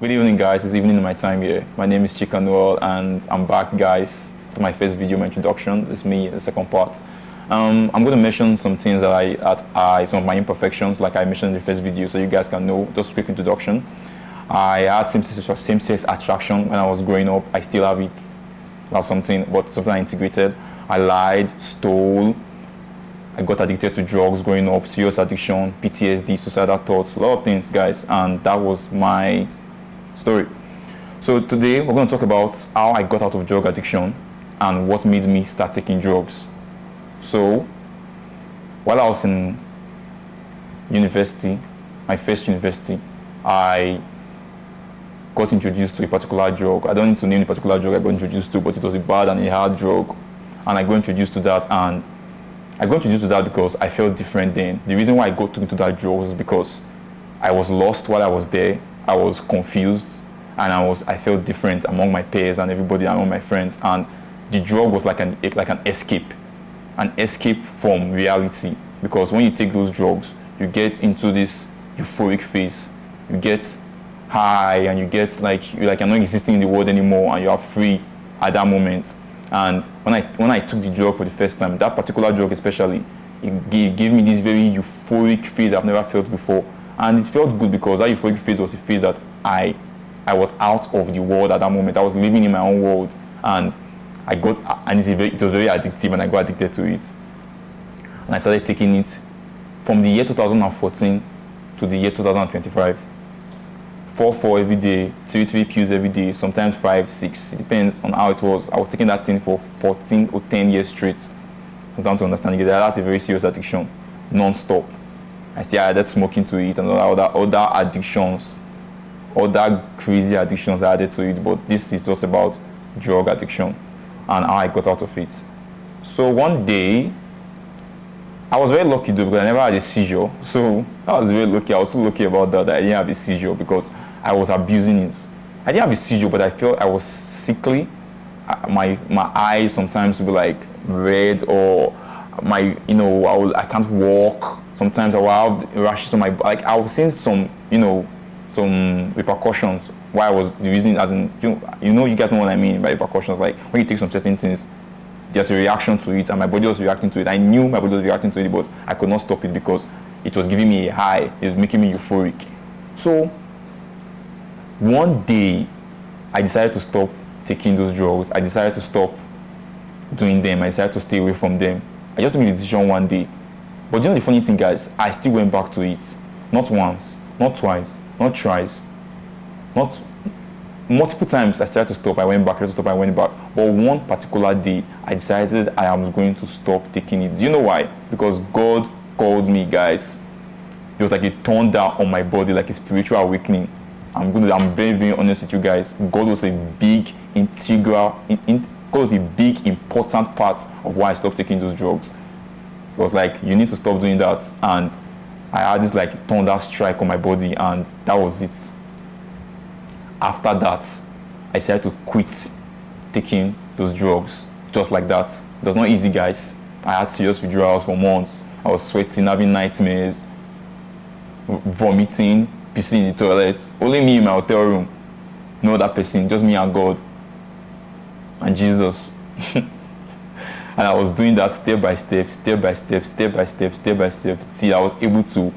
Good evening, guys. It's evening in my time here. My name is Chika Noel, and I'm back, guys, to my first video, my introduction. It's me, the second part. I'm going to mention some things that some of my imperfections, like I mentioned in the first video, so you guys can know. Just quick introduction. I had same-sex attraction when I was growing up. I still have it. That's something I integrated. I lied, stole. I got addicted to drugs growing up, serious addiction, PTSD, suicidal thoughts, a lot of things, guys, and that was my story. So today we're going to talk about how I got out of drug addiction and what made me start taking drugs. So while I was in university, my first university, I got introduced to a particular drug. I don't need to name the particular drug I got introduced to, but it was a bad and a hard drug, and I got introduced to that, and I got introduced to that because I felt different then. The reason why I got into that drug was because I was lost while I was there. I was confused, and I felt different among my peers and everybody, among my friends. And the drug was like an escape from reality. Because when you take those drugs, you get into this euphoric phase. You get high, and you get you're not existing in the world anymore, and you are free at that moment. And when I took the drug for the first time, that particular drug especially, it gave me this very euphoric phase I've never felt before. And it felt good because that euphoric phase was a phase that I was out of the world at that moment. I was living in my own world, and it was very addictive, and I got addicted to it. And I started taking it from the year 2014 to the year 2025. 4 every day, 3 pills every day, sometimes 5, 6. It depends on how it was. I was taking that thing for 14 or 10 years straight. Sometimes to understand it, that's a very serious addiction, non-stop. I still added smoking to it and other addictions, other crazy addictions I added to it. But this is just about drug addiction and how I got out of it. So one day, I was very lucky though, because I never had a seizure. So I was very lucky. I was so lucky about that I didn't have a seizure because I was abusing it. I didn't have a seizure, but I felt I was sickly. My eyes sometimes would be like red, or I can't walk. Sometimes I will have rashes on my back. I was seeing some repercussions. Why I was the reason, as in you guys know what I mean by repercussions. Like when you take some certain things, there's a reaction to it, and my body was reacting to it. I knew my body was reacting to it, but I could not stop it because it was giving me a high. It was making me euphoric. So one day, I decided to stop taking those drugs. I decided to stop doing them. I decided to stay away from them. I just made the decision one day. But the funny thing, guys, I still went back to it. Not once, not twice, not thrice, not multiple times. I started to stop. I went back. I went back. But one particular day, I decided I am going to stop taking it. Do you know why? Because God called me, guys. It was like a turn down on my body, like a spiritual awakening. I'm very, very honest with you guys. God was a big important part of why I stopped taking those drugs. It was like, you need to stop doing that. And I had this thunder strike on my body, and that was it. After that, I decided to quit taking those drugs, just like that. It was not easy, guys. I had serious withdrawals for months. I was sweating, having nightmares, vomiting, pissing in the toilet. Only me in my hotel room. No other person, just me and God and Jesus. And I was doing that step by step, till I was able to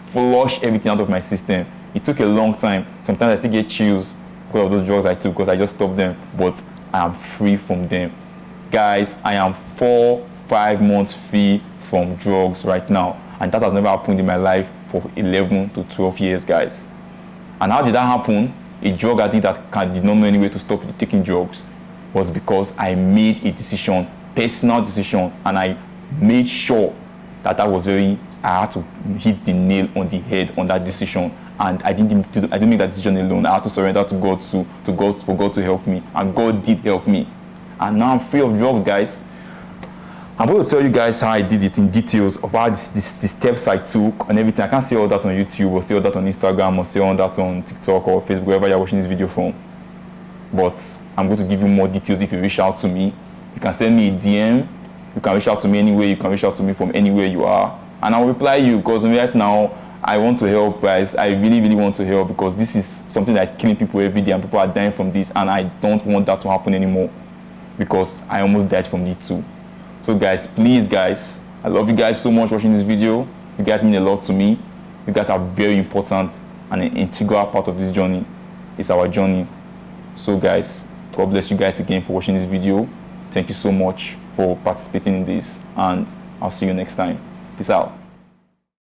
flush everything out of my system. It took a long time. Sometimes I still get chills because of those drugs I took, because I just stopped them. But I am free from them. Guys, I am 4-5 months free from drugs right now. And that has never happened in my life for 11 to 12 years, guys. And how did that happen? A drug addict that did not know any way to stop taking drugs was because I made a decision, personal decision, and I made sure that I had to hit the nail on the head on that decision. And I didn't make that decision alone. I had to surrender to God for God to help me, and God did help me. And now I'm free of drugs, guys. I'm going to tell you guys how I did it in details of how the steps I took and everything. I can't say all that on YouTube, or say all that on Instagram, or say all that on TikTok or Facebook, wherever you're watching this video from. But I'm going to give you more details if you reach out to me. You can send me a DM. You can reach out to me anywhere. You can reach out to me from anywhere you are. And I'll reply you, because right now I want to help, guys. I really, really want to help, because this is something that's killing people every day, and people are dying from this, and I don't want that to happen anymore, because I almost died from it too. So guys, please guys, I love you guys so much watching this video. You guys mean a lot to me. You guys are very important and an integral part of this journey. It's our journey. So guys, God bless you guys again for watching this video. Thank you so much for participating in this, and I'll see you next time. Peace out.